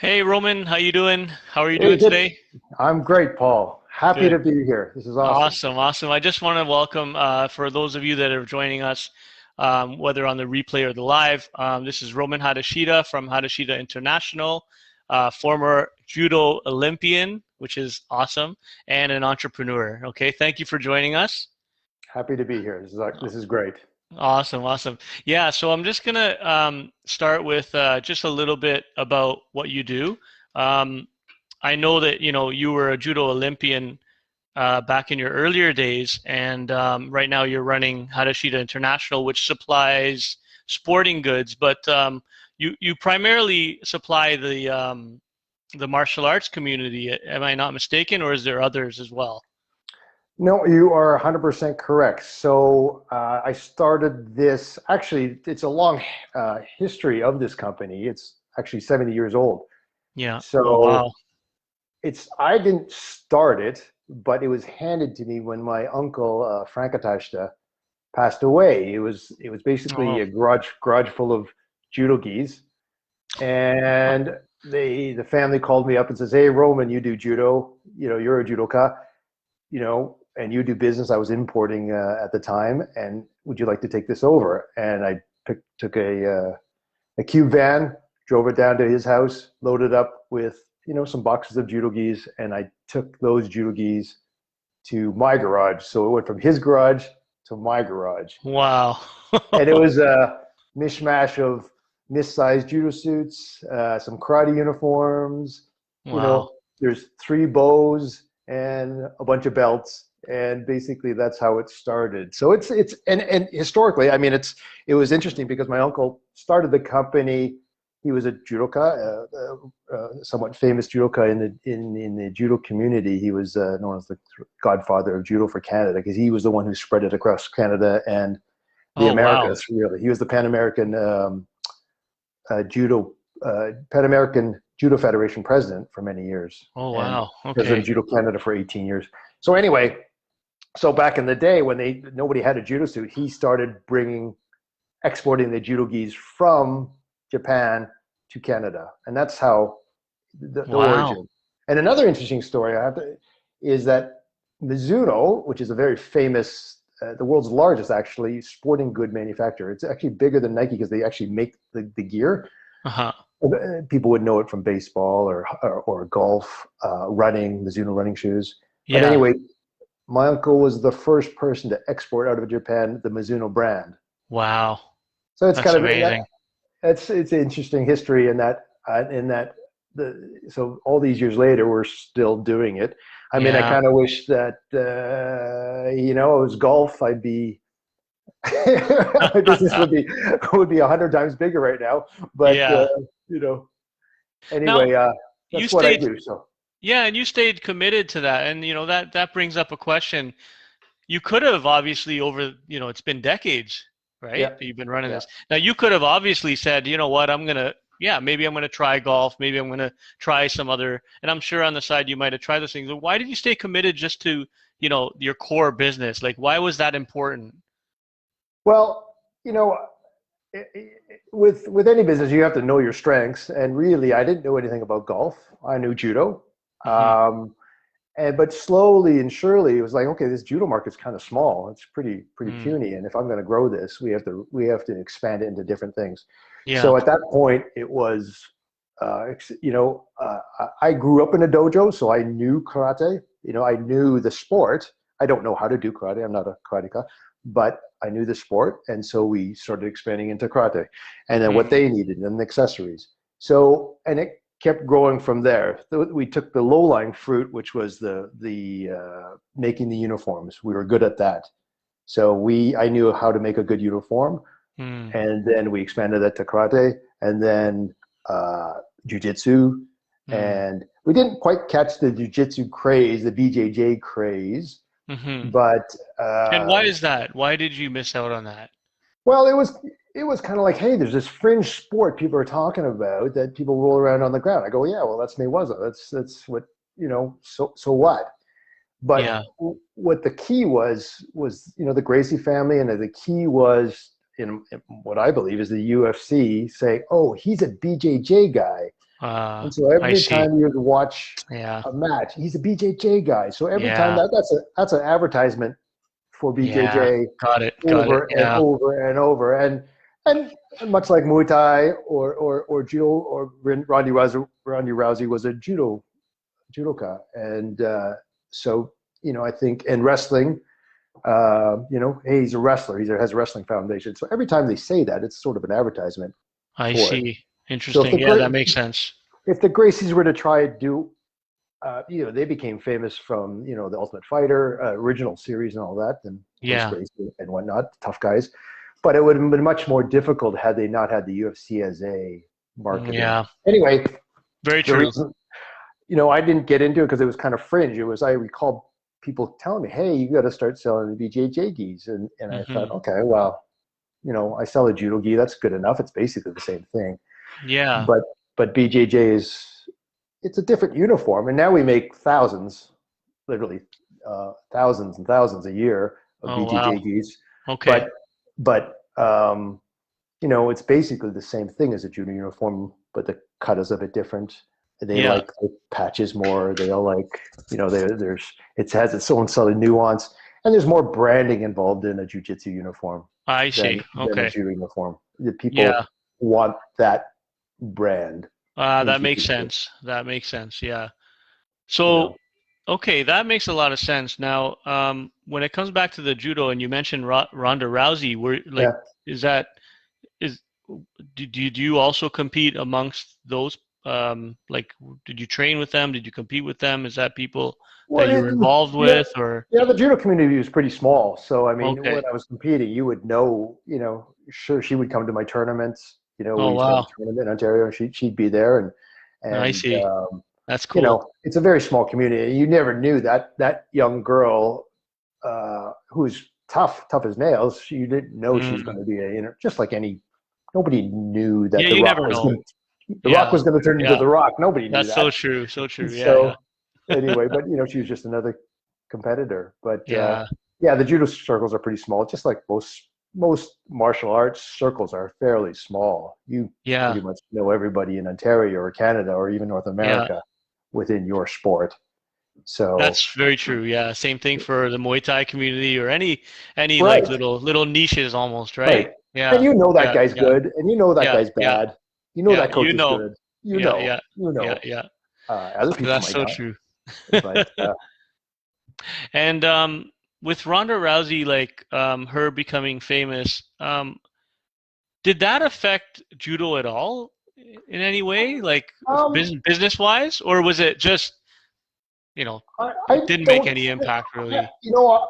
Hey Roman, how you doing? How are you Hey, doing good. today? I'm great, Paul. Happy Good. to be here. This is awesome. Awesome, awesome. I just want to welcome for those of you that are joining us, whether on the replay or the live. This is Roman Hatashita from Hatashita International, former Judo Olympian, which is awesome, and an entrepreneur. Okay, thank you for joining us. Happy to be here. This is great. Awesome, awesome. Yeah, so I'm just gonna start with just a little bit about what you do. Um, I know that you were a judo Olympian back in your earlier days, and right now you're running Hatashita International, which supplies sporting goods. But you primarily supply the martial arts community. Am I not mistaken, or is there others as well? No, you are 100% correct. So I started this. Actually, it's a long history of this company. It's actually 70 years old. Yeah. Oh So wow. I didn't start it, but it was handed to me when my uncle Frank Hatashita passed away. It was basically Oh a garage full of judo gis. And the family called me up and says, "Hey, Roman, you do judo. You're a judoka. And you do business." I was importing at the time, and would you like to take this over? And I took a cube van, drove it down to his house, loaded up with some boxes of judo gis, and I took those judo gis to my garage. So it went from his garage to my garage, wow. and it was a mishmash of missized judo suits, some karate uniforms. You Wow. know, there's three bows and a bunch of belts, and basically that's how it started. So and historically, I mean, it was interesting because my uncle started the company. He was a judoka, somewhat famous judoka in the judo community. He was known as the godfather of judo for Canada because he was the one who spread it across Canada and the Oh wow. Americas. Really, he was the Pan American Judo Federation president for many years, Oh and wow. president Okay. of Judo Canada for 18 years. So anyway, so back in the day when nobody had a judo suit, he started exporting the judo gis from Japan to Canada, and that's how the Wow. origin. And another interesting story is that Mizuno, which is a very famous, the world's largest actually sporting good manufacturer. It's actually bigger than Nike because they actually make the gear. Uh-huh. People would know it from baseball or golf, running, Mizuno running shoes. But Yeah. anyway, my uncle was the first person to export out of Japan the Mizuno brand. Wow. So it's That's kind of amazing. it's an interesting history in that so all these years later we're still doing it. I mean, I Yeah. kind of wish that it was golf. I'd be my business would be 100 times bigger right now. But Yeah. you know, Now, anyway, you that's what I stayed, do. So yeah, and you stayed committed to that. And that brings up a question. You could have obviously it's been decades, right? yeah, That you've been running yeah. this. Now you could have obviously said, you know what, maybe I'm gonna try golf, maybe I'm gonna try some other, and I'm sure on the side you might have tried those things. But why did you stay committed just to, your core business? Like, why was that important? Well, you know, with any business, you have to know your strengths. And really, I didn't know anything about golf. I knew judo. Hmm. But slowly and surely, it was like, okay, this judo market's kind of small. It's pretty Mm. puny, and if I'm going to grow this, we have to expand it into different things. Yeah. So at that point, it was, I grew up in a dojo, so I knew karate. I knew the sport. I don't know how to do karate. I'm not a karateka, but I knew the sport, and so we started expanding into karate, and then what Mm. they needed and the accessories. So, and it kept growing from there. We took the low lying fruit, which was the making the uniforms. We were good at that, so I knew how to make a good uniform, Mm. and then we expanded that to karate, and then jujitsu, Mm. and we didn't quite catch the jujitsu craze, the BJJ craze, Hmm. but And why is that? Why did you miss out on that? well, it was kind of like, hey, there's this fringe sport people are talking about that people roll around on the ground. I go, yeah, well, that's Mayweather. That's what So what? But Yeah. what the key was the Gracie family, and the key was in what I believe is the UFC saying, oh, he's a BJJ guy. And so I every see. time you would watch Yeah. a match, he's a BJJ guy. So every time Yeah. that's an advertisement for Yeah. BJJ Got it. Got it. over and Yeah. over and over. And much like Muay Thai or Judo or Ronda Rousey was a judoka. And so, I think in wrestling, hey, he's a wrestler. He has a wrestling foundation. So every time they say that, it's sort of an advertisement I for it. see. So Interesting. Yeah, that makes sense. if the Gracies were to try to do, they became famous from the Ultimate Fighter original series and all that, and Royce Yeah. Gracie and whatnot, tough guys. But it would have been much more difficult had they not had the UFC as a marketing. Yeah. Anyway, Very the true. reason I didn't get into it because it was kind of fringe. It was I recall people telling me, "Hey, you got to start selling the BJJ gis," and I thought, Hmm. okay, well, I sell a judo gi. That's good enough. It's basically the same thing. Yeah. But BJJ it's a different uniform, and now we make thousands, literally thousands and thousands a year of Oh, wow. BJJ gis. Okay. But it's basically the same thing as a judo uniform, but the cut is a bit different. They Yeah. like the patches more. They all like, it has its own sort of nuance, and there's more branding involved in a jiu-jitsu uniform I than see. a Okay. judo uniform. The Yeah. people want that brand in That makes jiu-jitsu. sense. That makes sense. Yeah. You So, know, okay, that makes a lot of sense. Now, when it comes back to the judo, and you mentioned Ronda Rousey, yeah. is that is do you also compete amongst those? Like, did you train with them? Did you compete with them? Is that people that Well, you were involved yeah, with, or yeah. The judo community was pretty small, so I mean, when okay? I was competing, you would know. Sure, she would come to my tournaments. We Oh, used to have wow. a tournament in Ontario, and she'd be there, I and see. That's cool. it's a very small community. You never knew that young girl who's tough as nails. You didn't know she was Mm. going to be just like any. Nobody knew that Yeah, the you Rock never was know. going. The Rock Yeah. was going to turn into Yeah. the Rock. Nobody knew That's so that. true. So true. Yeah. So anyway, but she was just another competitor. But Yeah. yeah, the judo circles are pretty small, just like most martial arts circles are fairly small. You Yeah. pretty much know everybody in Ontario or Canada or even North Yeah. America within your sport. So That's very true. Yeah. Same thing for the Muay Thai community or any like right, little niches almost, right? right, and Yeah. you know that Yeah. guy's Yeah. good, and you know that Yeah. guy's Yeah. bad. You know Yeah. that coach is good. You Yeah. know, Yeah. you Yeah. know. Yeah. Other people That's might so not, true. but And with Ronda Rousey, like her becoming famous, did that affect judo at all in any way, like um, business wise, or was it just I it didn't make don't. any impact really?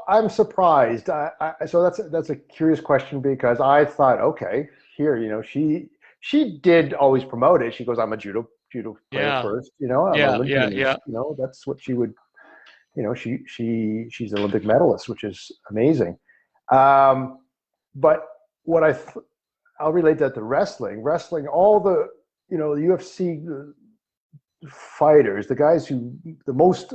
I'm surprised. So that's a curious question because I thought, okay, here, she did always promote it. She goes, I'm a judo player Yeah. first. I'm an Yeah. Yeah. Olympian. Yeah. That's what she would. She's an Olympic medalist, which is amazing. But what I'll relate that to wrestling. Wrestling, all the the UFC fighters, the guys who the most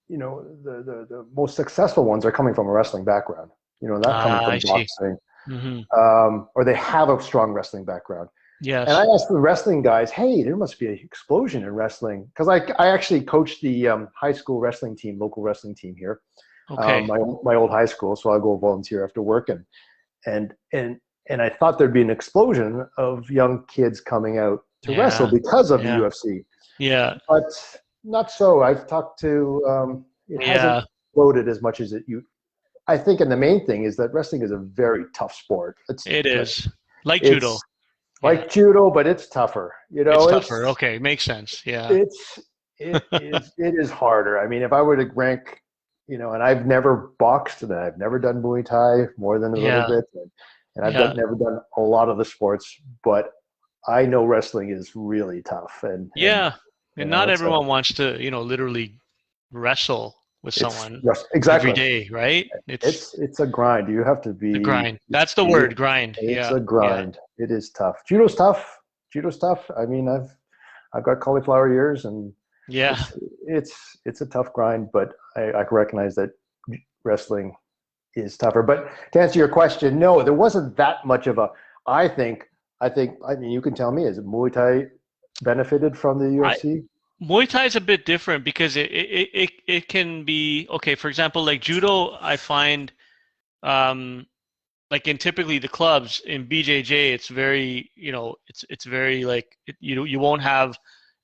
the most successful ones are coming from a wrestling background. Not coming I from see. boxing, Hmm. or they have a strong wrestling background. And I Yes. asked the wrestling guys, "Hey, there must be an explosion in wrestling," because I actually coached the high school wrestling team, local wrestling team here, Okay. my old high school. So I go volunteer after work, and and and I thought there'd be an explosion of young kids coming out to wrestle Yeah. because of the Yeah. UFC, Yeah. but not so. I've talked to it hasn't Yeah. exploded as much as it. I think, and the main thing is that wrestling is a very tough sport. It is like judo. It's Yeah. like judo, but it's tougher. It's tougher. Okay. Makes sense. Yeah. It's it is harder. I mean, if I were to rank, and I've never boxed and I've never done Muay Thai more than a little Yeah. bit, and I've Yeah. never done a lot of the sports, but I know wrestling is really tough, and Yeah. And not everyone wants to, literally wrestle with it's someone yes, every exactly. day, right? It's a grind. You have to The be. grind. That's the word, grind. It's Yeah. a Yeah. grind. It is tough. Judo's tough. Judo's tough. I mean, I've got cauliflower ears, and Yeah. it's it's a tough grind. But I recognize that wrestling is tougher. But to answer your question, no, there wasn't that much of a. I think. I mean, you can tell me. Is Muay Thai benefited from the I UFC? Muay Thai is a bit different because it can be okay. For example, like judo, I find um, like in typically the clubs in BJJ, it's very it's very like you won't have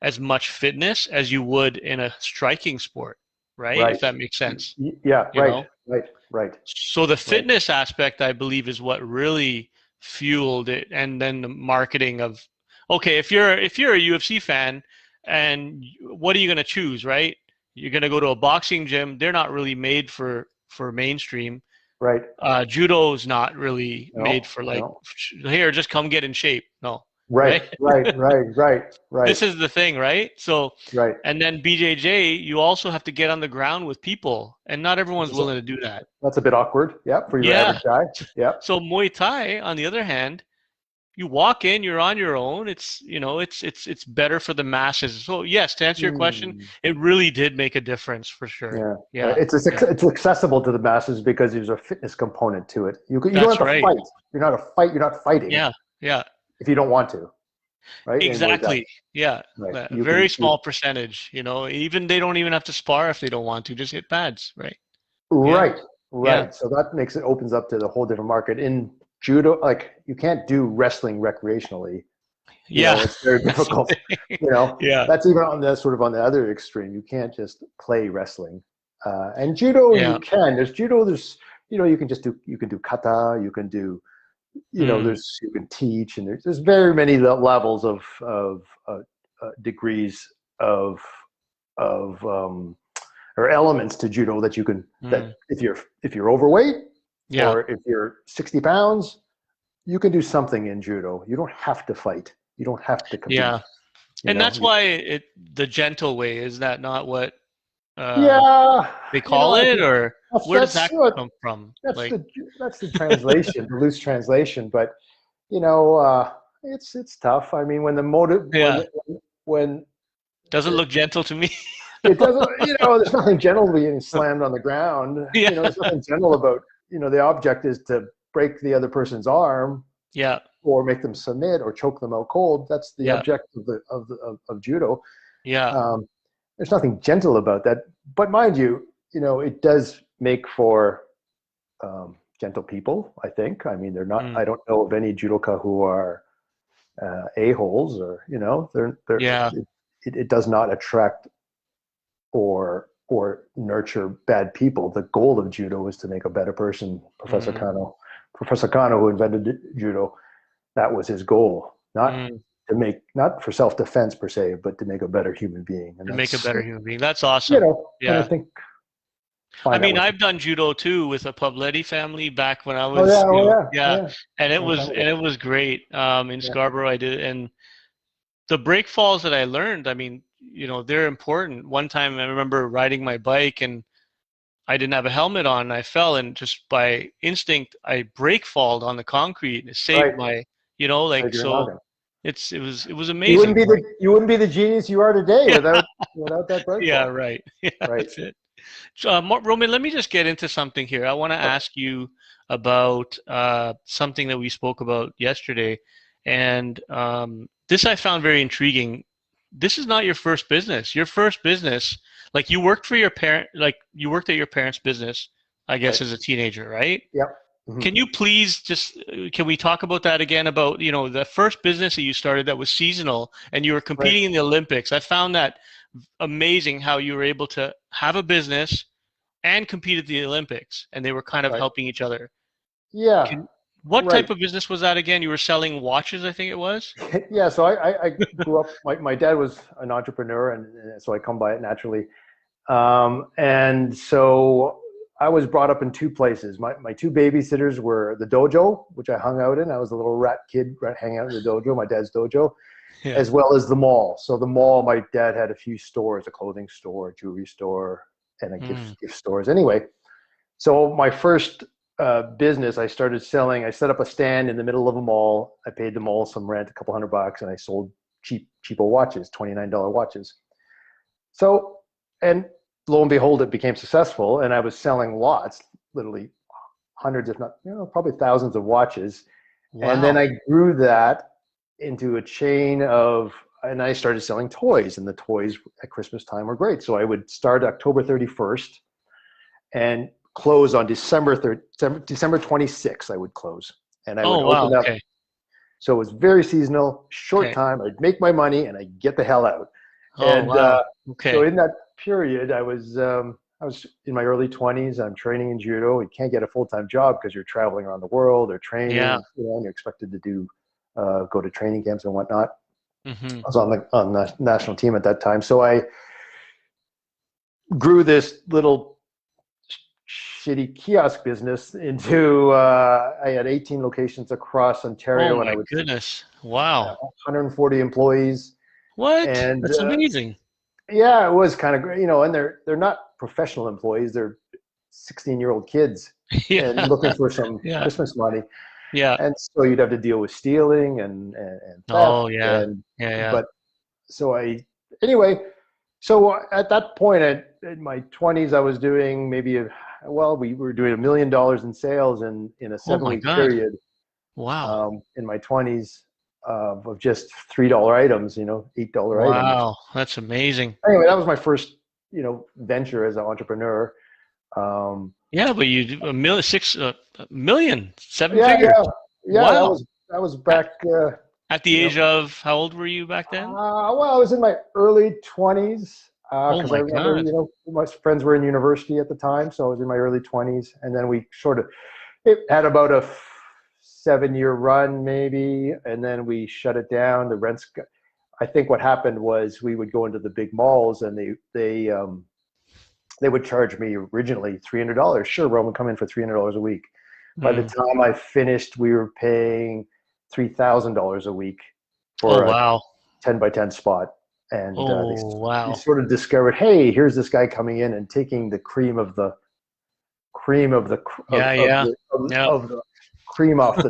as much fitness as you would in a striking sport, right? If Right. that makes sense, Yeah. you Right. know. Right. Right. So the Right. fitness aspect, I believe, is what really fueled it, and then the marketing of, okay, if you're a UFC fan, and what are you going to choose, right? You're going to go to a boxing gym. They're not really made for mainstream. Right. Judo's not really made No. for like, No. here, just come get in shape. No, Right. right? Right. Right. Right. Right. This is the thing, right? So, Right. and then BJJ, you also have to get on the ground with people, and not everyone's willing to do that. That's a bit awkward. Yeah, for your Yeah. average guy. Yeah. So Muay Thai, on the other hand, you walk in, you're on your own. It's better for the masses. So yes, to answer your question, Hmm. it really did make a difference for sure. Yeah. Yeah. Yeah. It's accessible to the masses because there's a fitness component to it. You don't That's have to right. fight. You're not fighting Yeah. Yeah. if you don't want to, right? In Muay Thai. Exactly. Yeah. Right. A You very can small percentage, even they don't even have to spar if they don't want to, just hit pads, right? Yeah. right. Yeah. Right. So that opens up to the whole different market. In judo, like you can't do wrestling recreationally. Yeah. It's very That's the difficult. thing. You know, Yeah. that's even on the other extreme. You can't just play wrestling. And judo, you Yeah. can. There's you can do kata, you can do, Mm. you can teach, and there's very many levels of degrees of or elements to judo that you can, Mm. that if you're overweight Yeah. or if you're 60 pounds, you can do something in judo. You don't have to fight. You don't have to compete. Yeah. And that's why the gentle way, is that not what uh Yeah, they call I it, think or that's where does that's that what come from? that's Like, the translation, the loose translation. But it's tough. I mean, when the motive yeah, when doesn't the, look gentle to me. it doesn't, there's nothing gentle being slammed on the ground. Yeah. There's nothing gentle about, the object is to break the other person's arm Yeah. or make them submit or choke them out cold. That's the Yeah. object of judo. Yeah. Um, there's nothing gentle about that, but mind you, it does make for gentle people. I think. I mean, they're not. Mm. I don't know of any judoka who are a-holes, or they're. Yeah. It does not attract or nurture bad people. The goal of judo is to make a better person. Mm. Professor Kano, who invented judo, that was his goal. Mm. Not for self-defense per se, but to make a better human being. And To make a that's, better human being. That's awesome. and I Yeah. think I find that mean, with. I've done judo too with a Pavletti family back when I Oh yeah, was, oh yeah, oh yeah, yeah. and it Long was time ago. great. In Yeah, Scarborough, I did, and the break falls that I learned, I mean, they're important. One time I remember riding my bike and I didn't have a helmet on and I fell, and just by instinct I brake falled on the concrete and it saved right. my, Like like, you're so nothing. it was You wouldn't amazing. be Like, the genius you are today yeah, without that break yeah, fall. right. Yeah, Right. that's it. So, Roman, let me just get into something here. I want to Okay. ask you about something that we spoke about yesterday, and this I found very intriguing. This is not your first business. Your first business, like you worked for your parent, like you worked at your parents' business, I guess, Right. as a teenager, right? Yep. Hmm. Can you please just can we talk about that again, about the first business that you started that was seasonal and you were Right. competing in the Olympics? I found that amazing how you were able to have a business and compete at the Olympics, and they were kind of Right. helping each other. Yeah. Can What Right. type of business was that again? You were selling watches, I think it was. Yeah. So I grew up. My dad was an entrepreneur, and so I come by it naturally. And so I was brought up in two places. My two babysitters were the dojo, which I hung out in. I was a little rat kid hanging out in the dojo, my dad's dojo, Yeah. as well as the mall. So the mall, my dad had a few stores, a clothing store, a jewelry store, and a Mm. gift stores. Anyway, so my first business, I set up a stand in the middle of a mall. I paid the mall some rent, a couple $100, and I sold cheapo watches, $29 watches. So, and lo and behold, it became successful, and I was selling lots, literally hundreds, if not, probably thousands of watches. And then Wow. I grew that into a chain of, and I started selling toys, and the toys at Christmas time were great. So I would start October 31st and close on December 26th. I would close, and I would open up. Okay. So it was very seasonal, short Okay. time. I'd make my money and I'd get the hell out. Oh, And wow. Okay. so in that period, I was in my early 20s. I'm training in judo. You can't get a full-time job because you're traveling around the world or training. Yeah. And you're expected to do go to training camps and whatnot. Mm-hmm. I was on the national team at that time, so I grew this little shitty kiosk business into. I had 18 locations across Ontario, Oh and my I would goodness. Wow. 140 employees. What? And That's amazing. yeah, it was kind of great, and they're not professional employees. They're 16-year-old kids Yeah. and looking for some Yeah. Christmas money. Yeah. And so you'd have to deal with stealing and theft. Oh, yeah. And, Yeah. But so anyway, so at that point in my 20s, I was doing maybe we were doing $1 million in sales in a 7-week period. Wow. In my 20s of just $3 items, $8 items. Wow. That's amazing. Anyway, that was my first, venture as an entrepreneur. Yeah, but you do $1 million, seven Yeah, figures. yeah. Wow. That was back. At the age of, how old were you back then? Well, I was in my early 20s. Oh Because my I remember, God. my friends were in university at the time, so I was in my early 20s, and then it had about a 7-year run maybe, and then we shut it down. The rents. I think what happened was we would go into the big malls, and they would charge me originally $300. Sure, Roman, come in for $300 a week. By the time I finished, we were paying $3,000 a week for a 10 by 10 spot. And they sort of discovered, hey, here's this guy coming in and taking the cream of the cream off the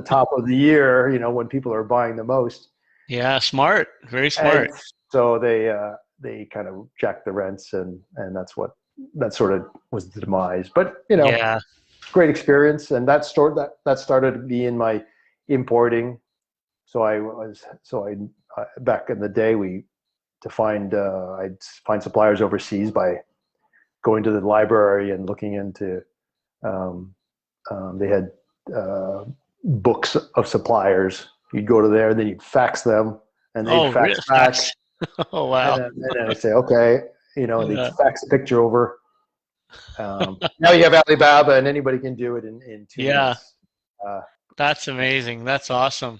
top of the year, when people are buying the most. Yeah, smart. Very smart. And so they kind of jacked the rents, and that sort of was the demise. But great experience, and that started me in my importing. So I back in the day, I'd find suppliers overseas by going to the library and looking into. They had books of suppliers. You'd go to there, and then you'd fax them, and they'd fax back. Oh wow! And then I'd say, okay, and they'd fax a picture over. Now you have Alibaba, and anybody can do it in 2 minutes. That's amazing. That's awesome.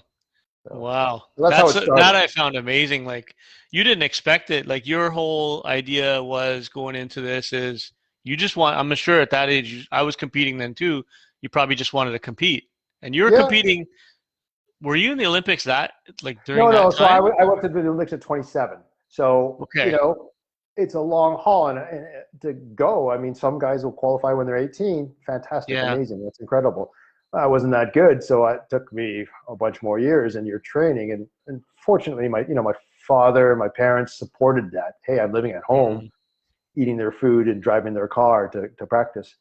So, wow. So that's how it started. That I found amazing. Like, you didn't expect it. Like, your whole idea was going into this is you just I'm sure at that age, I was competing then too. You probably just wanted to compete, and you were competing. Were you in the Olympics during that time? No. So I went to the Olympics at 27. So it's a long haul, and to go. I mean, some guys will qualify when they're 18. Fantastic, amazing, that's incredible. I wasn't that good, so it took me a bunch more years, and you're training. And fortunately, my father, my parents supported that. Hey, I'm living at home, eating their food and driving their car to practice.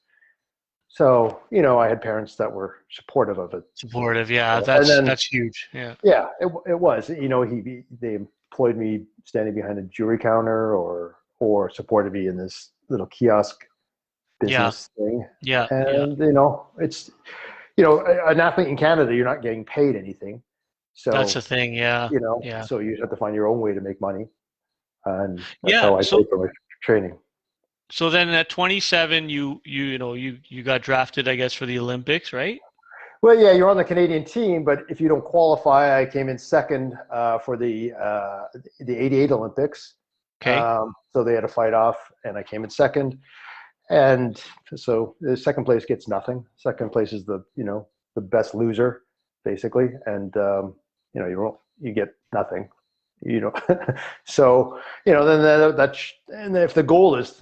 So, I had parents that were supportive of it. Supportive, yeah. That's huge. Yeah. Yeah, it was. They employed me standing behind a jewelry counter or supported me in this little kiosk business thing. Yeah. And, it's, an athlete in Canada, you're not getting paid anything. So that's the thing, yeah. So you have to find your own way to make money. And that's how I paid for my training. So then at 27, you got drafted, I guess, for the Olympics, right? Well, yeah, you're on the Canadian team, but if you don't qualify, I came in second for the 88 Olympics. Okay. So they had to fight off, and I came in second. And so the second place gets nothing. Second place is the best loser, basically, and you get nothing. So then if the goal is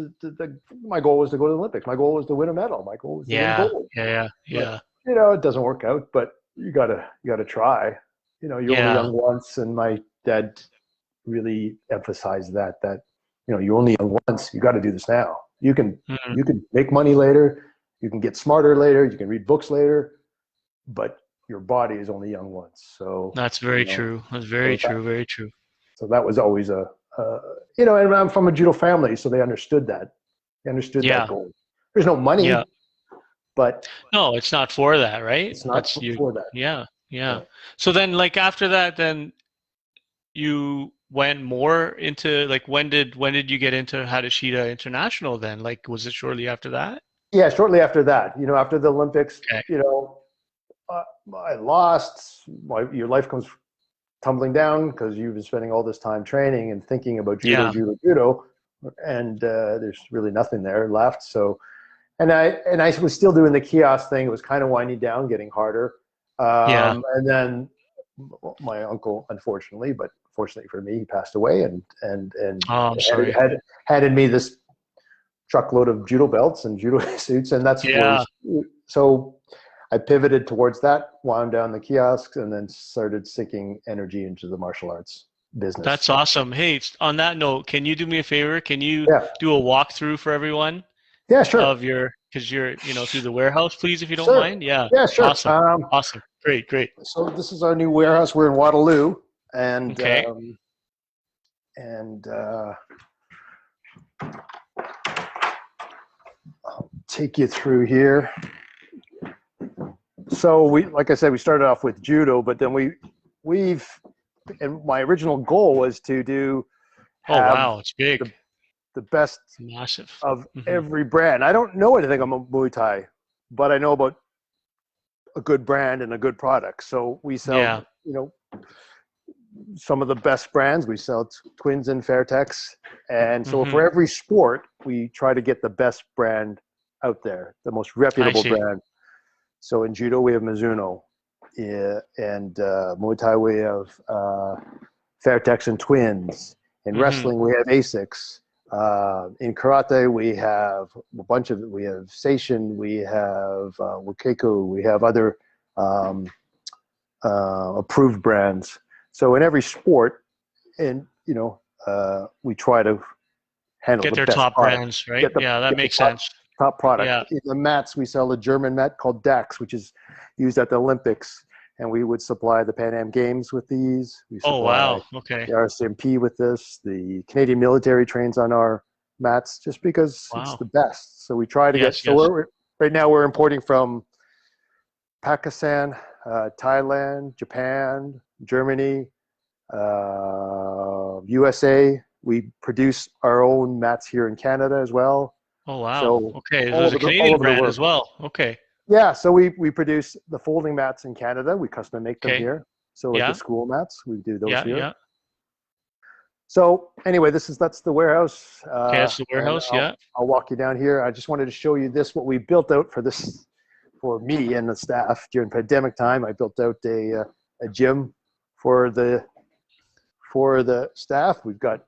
my goal was to go to the Olympics. My goal was to win a medal. My goal was to win gold. Yeah. But, it doesn't work out, but you gotta try. You're only young once, and my dad really emphasized that you're only young once. You got to do this now. You can make money later. You can get smarter later. You can read books later, but your body is only young once. So that's very true. That's very true. Very true. So that was always and I'm from a judo family, so they understood that. They understood that Yeah. goal. There's no money, Yeah. but No, it's not for that, right? it's not That's you. for that. Yeah. Yeah. Yeah. So then, like after that, then you went more into like when did you get into Hatashita International then? Like was it shortly after that? Yeah, shortly after that, after the Olympics, Okay. I lost. Your life comes tumbling down because you've been spending all this time training and thinking about Yeah. judo, and there's really nothing there left. So, and I was still doing the kiosk thing. It was kind of winding down, getting harder. Yeah. And then my uncle, unfortunately, but fortunately for me, he passed away, and Oh, I'm sorry. handed me this truckload of judo belts and judo suits, and Yeah. so I pivoted towards that, wound down the kiosks, and then started sinking energy into the martial arts business. That's awesome. Hey, on that note, can you do me a favor? Can you Yeah. do a walkthrough for everyone Yeah, sure. of because you're, through the warehouse, please, if you don't Sure. mind? Yeah. Yeah, sure. Awesome. Awesome. Great. So this is our new warehouse. We're in Waterloo, and Okay. I'll take you through here. So like I said, we started off with judo, but then and my original goal was to Oh, have wow. It's big. the best Massive. of every brand. I don't know anything about Muay Thai, but I know about a good brand and a good product. So we sell, some of the best brands. We sell Twins and Fairtex. And so for every sport, we try to get the best brand out there, the most reputable brand. So in judo, we have Mizuno. And Muay Thai, we have Fairtex and Twins. In wrestling, we have ASICS. In karate, we have we have Seishin, we have Wakeko, we have other approved brands. So in every sport, and we try to handle Get the their best top product. brands, right? That makes sense. Top product. Yeah. In the mats, we sell a German mat called Dax, which is used at the Olympics, and we would supply the Pan Am Games with these. We supply wow. Okay. the RCMP with this. The Canadian military trains on our mats just because it's the best. So we try to get. So right now we're importing from Pakistan, Thailand, Japan, Germany, USA. We produce our own mats here in Canada as well. Oh, wow. So okay. There's a Canadian brand as well. Okay. Yeah. So we produce the folding mats in Canada. We custom make them here. So like the school mats, we do those here. Yeah. So anyway, that's the warehouse. Okay, that's the warehouse. I'll walk you down here. I just wanted to show you what we built out for me and the staff during pandemic time. I built out a gym for the staff. We've got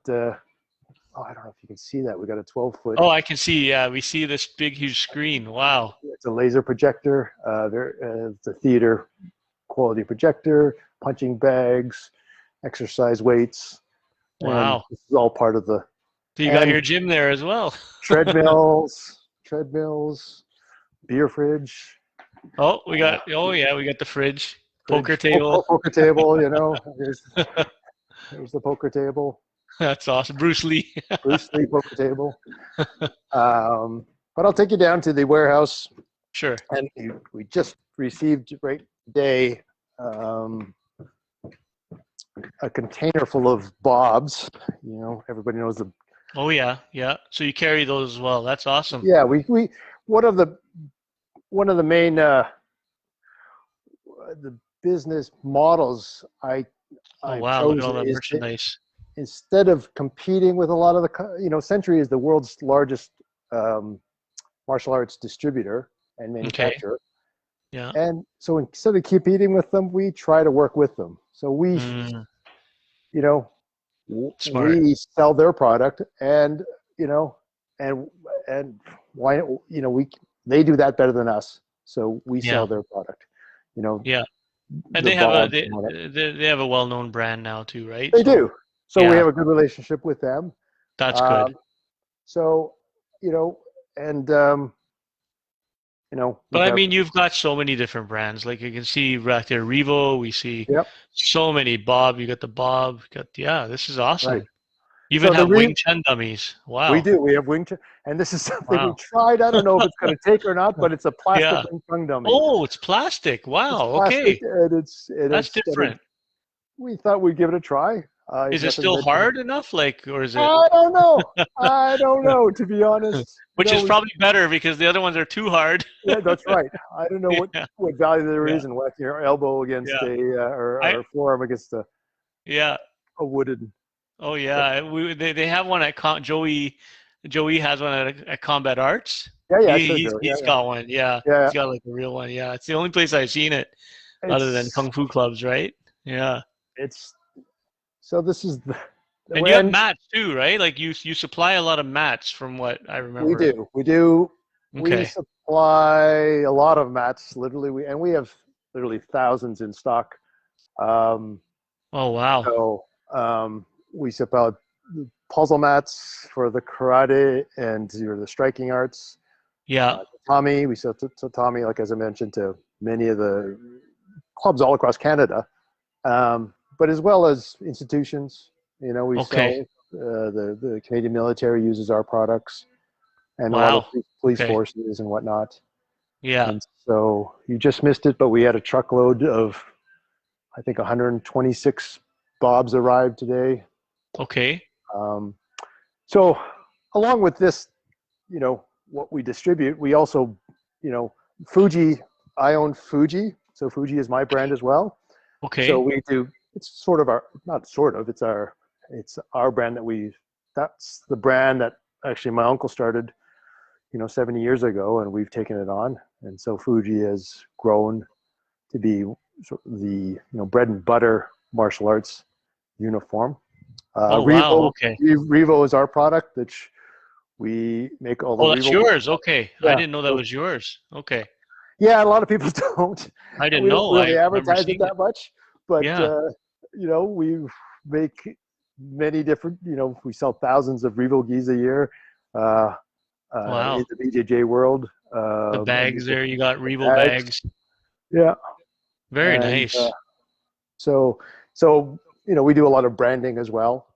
I don't know if you can see that. We got a 12-foot. Oh, I can see. Yeah, we see this big, huge screen. Wow. It's a laser projector. It's a theater quality projector, punching bags, exercise weights. Wow. This is all part of the. So you got your gym there as well. treadmills, beer fridge. Oh, we got the fridge. Poker table. Poker table, Here's the poker table. That's awesome. Bruce Lee poker table. But I'll take you down to the warehouse. Sure. And we just received right today a container full of bobs. Everybody knows the. Oh yeah. So you carry those as well. That's awesome. Yeah, we one of the main the business models I wow, look at all that merchandise. Instead of competing with a lot of the, Century is the world's largest martial arts distributor and manufacturer. Okay. Yeah. And so instead of competing with them, we try to work with them. So we, Smart. we sell their product, and why, they do that better than us. So we sell their product. Yeah. And they have a well-known brand now too, right? They do. So we have a good relationship with them. That's good. So, and But we I have, mean, you've got so many different brands. Like you can see right there, Revo. We see yep, so many. Bob, you got the Bob. You got yeah. This is right. awesome. You even So have Wing Chun dummies. we Wow, do. We have wing chun, and this is something we wow. tried. I don't know if it's going to take or not, but it's a plastic Yeah. wing chun dummy. Oh, it's plastic. It's Wow. plastic, Okay, and that's different. we thought we'd give it a try. Is it Nothing still ventured. hard enough? Like, or is it? I don't know. I don't know. To be honest, Which is probably better because the other ones are too hard. yeah, that's right. I don't know Yeah. what value there Yeah. is in whacking your elbow against Yeah. I or forearm against yeah. a wooden. Oh But yeah. They have one at Joey has one at Combat Arts. yeah, yeah, He sure, he's Joe. Yeah, he's yeah, got one. Yeah. yeah. He's got like a real one. Yeah. It's the only place I've seen it other than It's Kung Fu clubs, right? Yeah. it's so this is And you have and mats too, right? Like you supply a lot of mats from what I we remember. do. We do. We Okay. supply a lot of mats. Literally, we have literally thousands in stock. Um, Oh wow. so we supply puzzle mats for the karate and the striking arts. Yeah. Tatami, we sell tatami, like as I mentioned, to many of the clubs all across Canada, but as well as institutions. We Okay. sell the Canadian military uses our products, and a lot of Wow. police Okay. forces and whatnot. Yeah. And so you just missed it, but we had a truckload of, I think, 126 bobs arrived today. Okay. Um, so along with this, what we distribute, we also, Fuji, I own Fuji. So Fuji is my brand as well. So Okay. we do, it's sort of not sort of, it's our brand that's the brand that actually my uncle started, 70 years ago, and we've taken it on. And so Fuji has grown to be sort of the, bread and butter martial arts uniform. Oh wow. Revo, Okay. Revo is our product, which we make all the Oh, that's Revo. yours. Okay. I Yeah. didn't know that So, was yours. Okay. yeah, a lot of people don't. I didn't We don't know. really I remember advertise it seeing it. that much, but Yeah. we make many different. We sell thousands of Revo gis a year in Wow. the BJJ world. The And we bags get there, you got the Revo bags. bags. Yeah, Very and nice. so we do a lot of branding as well.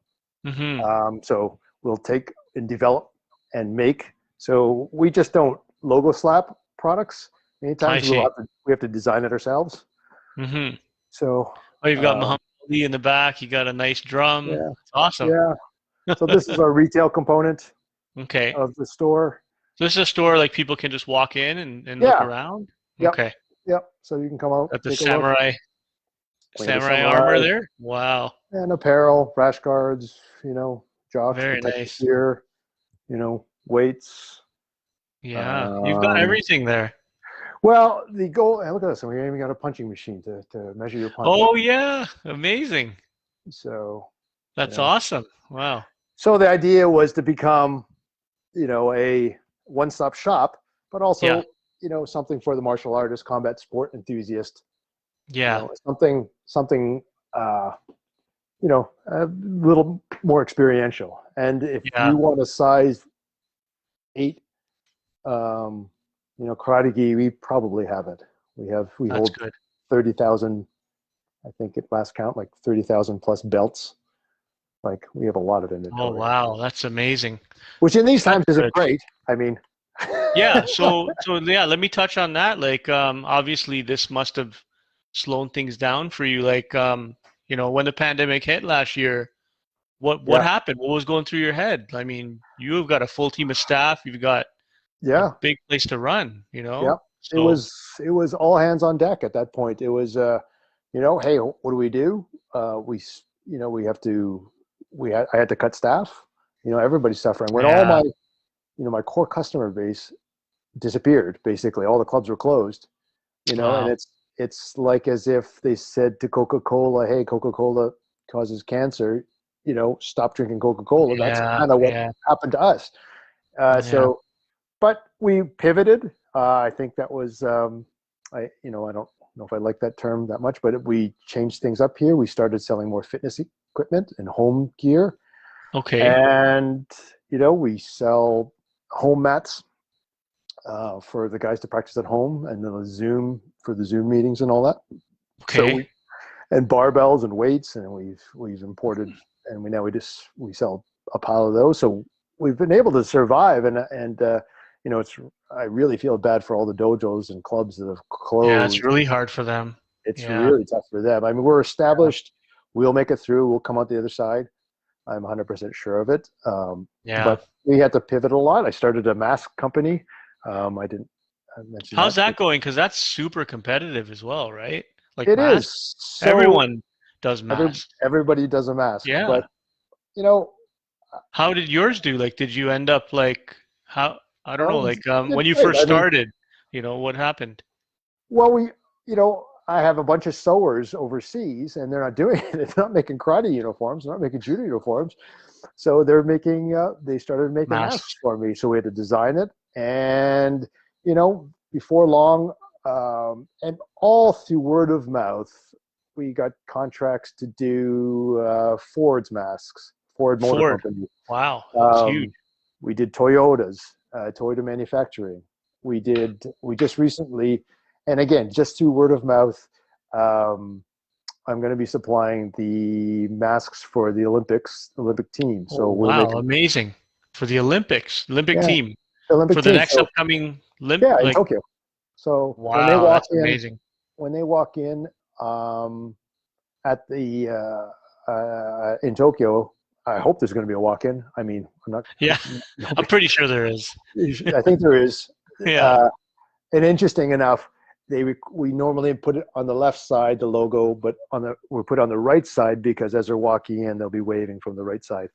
Mm-hmm. So we'll take and develop and make. So we just don't logo slap products. Many I times see. we have to design it ourselves. Mm-hmm. So Oh, you've got um, Muhammad Ali in the back. You got a nice drum. yeah, It's awesome. yeah. So this is our retail component Okay. of the store. So this is a store like people can just walk in and look Yeah. around. Yep. Okay. Yep. So you can come out, Got the take a look. We have a samurai armor samurai there. Wow. and apparel, rash guards, jocks, Very protective nice. gear, weights. Yeah. You've got Um, everything there. well, the goal, and look at this. We even got a punching machine to measure your punch. Oh yeah. Amazing. So, That's awesome. Wow. so the idea was to become, a one-stop shop, but Yeah. also, something for the martial artist, combat sport enthusiast. Yeah. Something, a little more experiential. And if Yeah. you want a size 8, karate gi, we probably have it. We That's hold good. 30,000. I think at last count, like 30,000 plus belts. Like we have a lot of Oh inventory. wow. That's amazing. Which in these That's times isn't good. great. I mean, Yeah. So yeah, let me touch on that. Like obviously this must have slowed things down for you. Like when the pandemic hit last year, what yeah, happened? What was going through your head? I mean, you've got a full team of staff, you've got a yeah, big place to run, yeah. It So was all hands on deck at that point. It was, hey, what do we do? I had to cut staff. Everybody's suffering. When all yeah, my core customer base disappeared, basically all the clubs were closed. And wow, it's like as if they said to Coca-Cola, hey, Coca-Cola causes cancer, stop drinking Coca-Cola. That's yeah, kind of what yeah, happened to us. yeah. But we pivoted. I think that was, I don't know if I like that term that much, but we changed things up here. We started selling more fitness equipment and home gear. Okay, And, we sell home mats. for the guys to practice at home, and then a Zoom for the Zoom meetings and all that. Okay. And barbells and weights, and we've imported, and we sell a pile of those. So we've been able to survive, and I really feel bad for all the dojos and clubs that have closed. Yeah, it's really hard for them. It's really tough for them. I mean, we're established. We'll make it through. We'll come out the other side. I'm 100% sure of it. But we had to pivot a lot. I started a mask company. I mention How's that going? Because that's super competitive as well, right? Like it masks. is. So Everyone does masks. Everybody does a mask. Yeah. But how did yours do? Like, did you end up like how? I don't know. Like when you great. first started, what happened? Well, I have a bunch of sewers overseas, and they're not doing it. They're not making karate uniforms. They're not making judo uniforms. So they started making masks for me. So we had to design it. And, before long, and all through word of mouth, we got contracts to do Ford's masks, Ford Motor Company. Wow, that's huge. We did Toyota's, Toyota Manufacturing. We just recently, and again, just through word of mouth, I'm going to be supplying the masks for the Olympic team. So amazing. For the Olympic team. Olympic for team. the next upcoming Olympic. Yeah, in Tokyo. So wow, that's amazing. When they walk in at the in Tokyo, I hope there's going to be a walk-in. I mean, I'm not. Yeah, I'm pretty sure there is. I think there is. Yeah. And interesting enough, we normally put it on the left side, the logo, but we put it on the right side because as they're walking in, they'll be waving from the right side.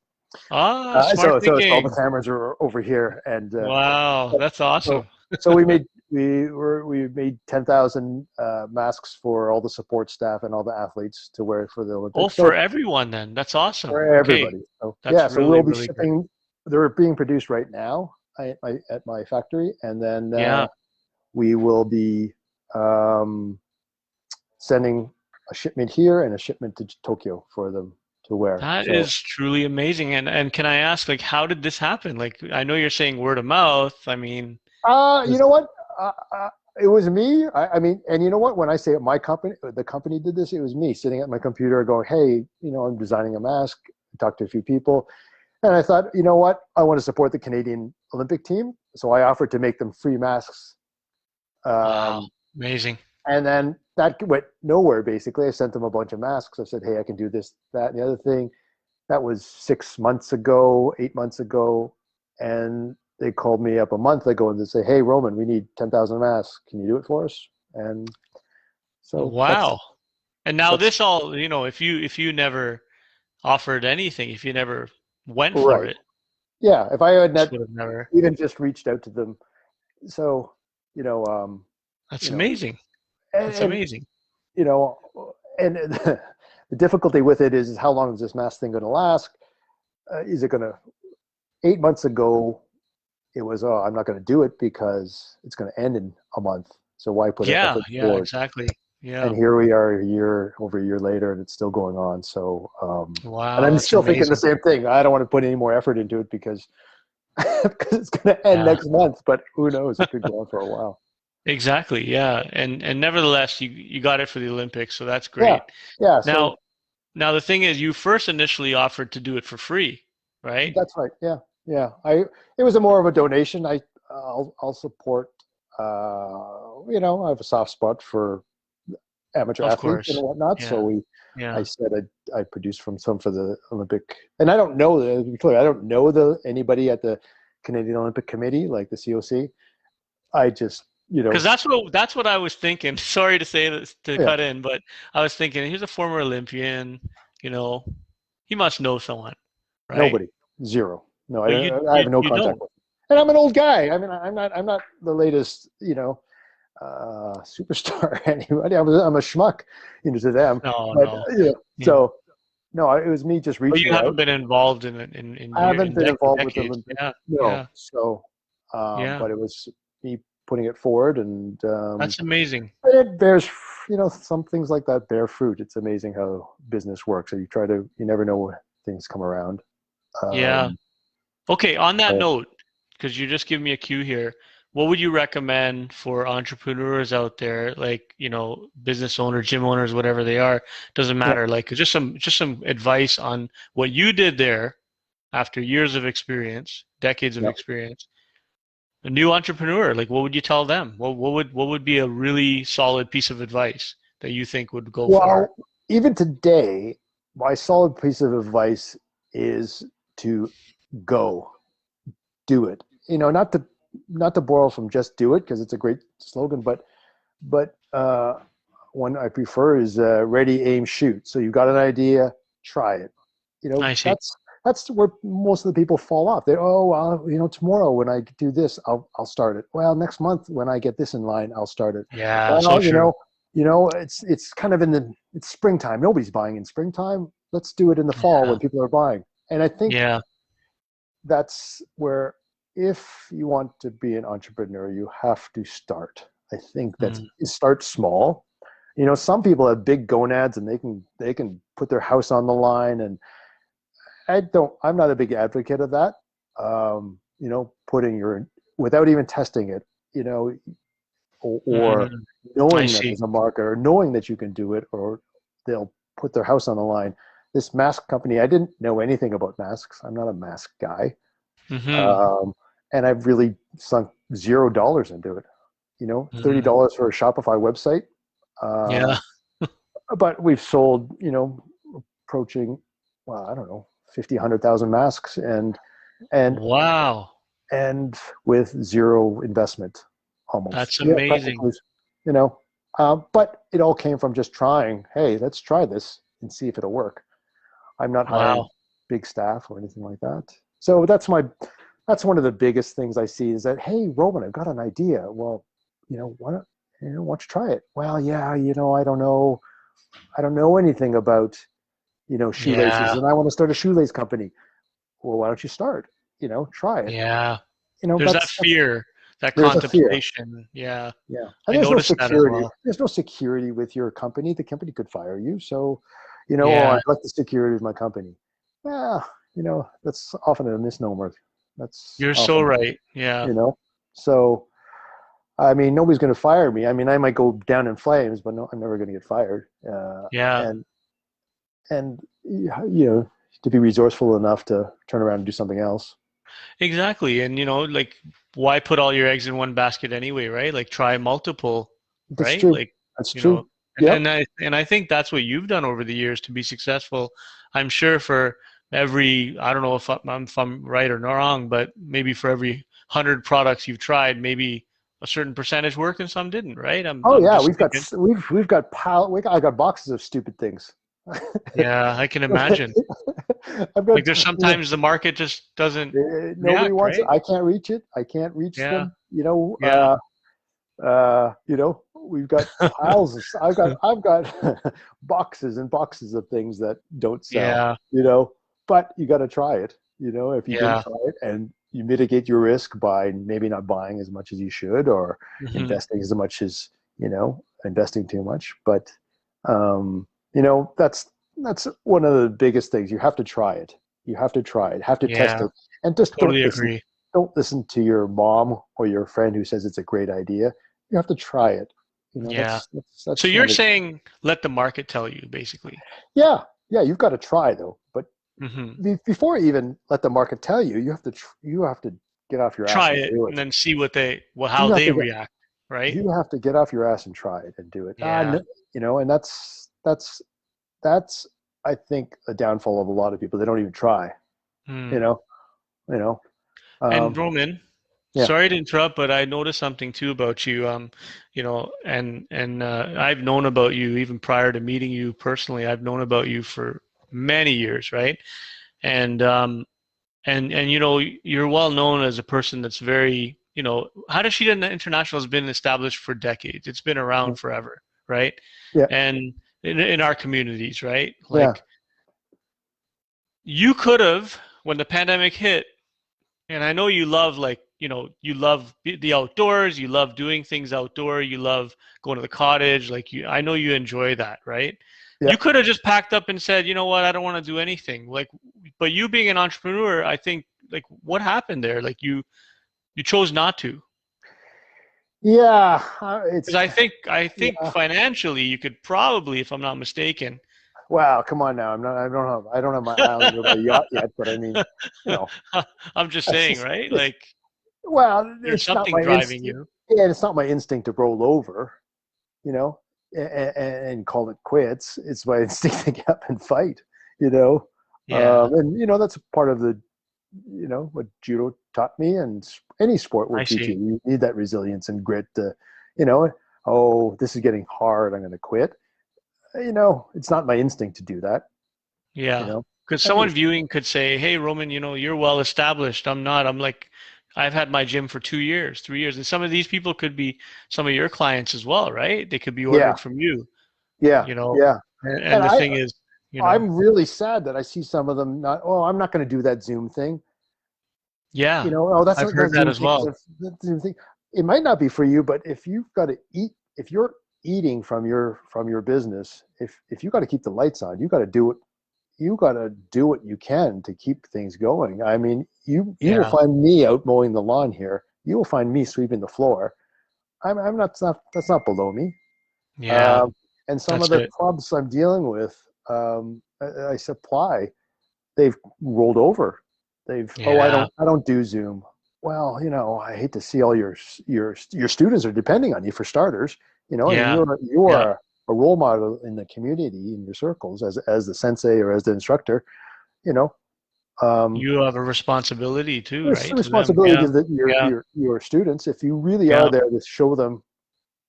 Smart so thinking. all the cameras are over here, and wow, that's awesome. So we made 10,000 masks for all the support staff and all the athletes to wear for the Olympics. Oh, for everyone then. That's awesome. For everybody. Okay. So we'll be shipping. They're being produced right now at my factory, and then we will be sending a shipment here and a shipment to Tokyo for them to wear. That is truly amazing. And can I ask, like, how did this happen? Like, I know you're saying word of mouth. I mean, you know what? It was me. I mean, and you know what? When I say my company, the company did this, it was me sitting at my computer going, hey, I'm designing a mask. Talked to a few people. And I thought, you know what? I want to support the Canadian Olympic team. So I offered to make them free masks. Wow. Amazing. And then that went nowhere, basically. I sent them a bunch of masks. I said, hey, I can do this, that, and the other thing. That was 8 months ago. And they called me up a month ago and they say, hey, Roman, we need 10,000 masks. Can you do it for us? And so wow. And now this all, if you never offered anything, if you never went for it. Yeah, if I had never even just reached out to them. So, that's amazing. That's amazing. And the difficulty with it is how long is this mask thing going to last? Is it going to 8 months ago, it was, I'm not going to do it because it's going to end in a month. So why put it forward? Exactly. Yeah. And here we are over a year later and it's still going on. So, wow. And I'm still thinking the same thing. I don't want to put any more effort into it because it's going to end next month, but who knows? It could go on for a while. Exactly. Yeah. And nevertheless, you got it for the Olympics. So that's great. Yeah. Now the thing is, you first initially offered to do it for free, right? That's right. Yeah. Yeah. It was more of a donation. I'll support, I have a soft spot for amateur athletes and whatnot. Yeah. So I said I produced some for the Olympic, and I don't know, to be clear, I don't know anybody at the Canadian Olympic Committee, like the COC. I just, because that's what I was thinking. Sorry to say this to cut in, but I was thinking he's a former Olympian. He must know someone, right? Nobody, zero. No, I have no contact with him. And I'm an old guy. I mean, I'm not the latest, superstar anybody. I'm a schmuck, to them. So no, it was me just reaching out. You haven't been involved in I haven't been involved with them. No. So, but it was me putting it forward, and that's amazing. It bears, some things like that bear fruit. It's amazing how business works. So you never know when things come around. Okay. On that note, because you just give me a cue here, what would you recommend for entrepreneurs out there, like, business owners, gym owners, whatever they are, doesn't Yeah. matter. Like just some advice on what you did there after years of experience, decades of Yeah. experience. A new entrepreneur, like what would you tell them? What would be a really solid piece of advice that you think would go far? Well, even today, my solid piece of advice is to go do it. Not to borrow from just do it because it's a great slogan, but one I prefer is ready, aim, shoot. So you've got an idea, try it. I see. That's where most of the people fall off. Tomorrow when I do this, I'll start it. Well, next month when I get this in line, I'll start it. Yeah, so Well, true. it's kind of it's springtime. Nobody's buying in springtime. Let's do it in the fall Yeah. when people are buying. And I think Yeah. that's where, if you want to be an entrepreneur, you have to start. I think that's Mm. start small. Some people have big gonads and they can put their house on the line, and I'm not a big advocate of that. Putting without even testing it, or Mm. I knowing that see. there's a market, or knowing that you can do it, or they'll put their house on the line. This mask company, I didn't know anything about masks. I'm not a mask guy. Hmm. Um, and I've really sunk $0 into it. Mm. $30 for a Shopify website. Yeah. But we've sold, approaching, well, I don't know, 50, 100,000 masks, and Wow. and with zero investment, almost. That's Yeah, amazing. practically. You know, but it all came from just trying. Hey, let's try this and see if it'll work. I'm not hiring Wow. big staff or anything like that. So that's one of the biggest things I see is that, hey, Roman, I've got an idea. Well, why don't you try it? Well, yeah, I don't know anything about, shoelaces, Yeah. and I want to start a shoelace company. Well, why don't you start? Try it. Yeah. There's that That's fear, that there's a fear. contemplation. Yeah. Yeah. And I there's no noticed that as security. well. There's no security with your company. The company could fire you. So, Yeah. I'd like the security of my company. Yeah, that's often a misnomer. That's You're so often, right. Yeah. you know. So, I mean, nobody's going to fire me. I mean, I might go down in flames, but no, I'm never going to get fired. Yeah. And to be resourceful enough to turn around and do something else. Exactly. And like why put all your eggs in one basket anyway, right? Like try multiple, That's right? true. Like, That's you know, true. and Yep. and I think that's what you've done over the years to be successful. I'm sure for every, I don't know if I'm right or wrong, but maybe for every 100 products you've tried, maybe a certain percentage worked and some didn't, right? I'm Oh I'm yeah, just thinking, I got boxes of stupid things. yeah, I can imagine. I've Like got there's sometimes the market just doesn't nobody react, wants it. right? I can't reach it. I can't reach Yeah. them. Yeah. We've got piles of. I've got boxes and boxes of things that don't sell. Yeah. But you got to try it. If you didn't Yeah. try it, and you mitigate your risk by maybe not buying as much as you should, or Hmm. investing as much as investing too much. But that's one of the biggest things. You have to try it. You have to try it. Have to test Yeah. it, and just Totally agree. don't listen to your mom or your friend who says it's a great idea. You have to try it. Yeah. So That's you're one of saying let the market tell you, basically. yeah. You've got to try though, but Hmm. before you even let the market tell you, you have to get off your ass Try and it do and it. then see how You have they to get react, right? you have to get off your ass and try it and do it. Yeah. And that's I think a downfall of a lot of people. They don't even try. You Hmm. know, you know. And Um, Roman, yeah, sorry to interrupt, but I noticed something too about you. And I've known about you even prior to meeting you personally. I've known about you for many years, right? And and you're well known as a person that's very, Hadashita International has been established for decades. It's been around forever, right? yeah, And in our communities, right? yeah, Like you could have, when the pandemic hit, and I know you love, like, you love the outdoors, you love doing things outdoor, you love going to the cottage, like I know you enjoy that, right? yeah. You could have just packed up and said, you know what, I don't want to do anything. Like, but you being an entrepreneur, I think, like, what happened there? Like you chose not to. Yeah, Because it's I think yeah. financially you could probably, if I'm not mistaken. Wow, come on now. I'm not. I don't have my island or my yacht yet. But I mean, you know, I'm just that's saying, just right? it's Like well, there's it's not something my driving instinct. you. Yeah, it's not my instinct to roll over. You know, and call it quits. It's my instinct to get up and fight. You know, Yeah, and that's part of the what judo taught me, and any sport will I teach you. see. You need that resilience and grit to, you know, oh, this is getting hard, I'm going to quit. It's not my instinct to do that. You Yeah. know, Because I someone just viewing could say, "Hey, Roman, you're well established. I'm not. I'm like, I've had my gym for 2 years, 3 years." And some of these people could be some of your clients as well, right? They could be yeah, ordered from you, yeah, you know. yeah. And And the thing is, you know, I'm really sad that I see some of them not. Oh, I'm not going to do that Zoom thing. yeah, Oh, that's I've not heard that that Zoom as thing. well. That Zoom thing. It might not be for you, but if you've got to eat, if you're eating from your business, if you got to keep the lights on, you got to do it. You got to do what you can to keep things going. I mean, you will Yeah, find me out mowing the lawn here. You will find me sweeping the floor. I'm not that's not below me. yeah, Um, and some that's of the it. clubs I'm dealing with, I supply, they've rolled over. Yeah, I don't do Zoom. Well, I hate to see all your students are depending on you for starters, and yeah, you yeah. are a role model in the community, in your circles, as the sensei or as the instructor. You know, um, You have a responsibility too, there's a right? To them. responsibility Yeah, to your yeah, your your students. If you really are yeah. there to show them,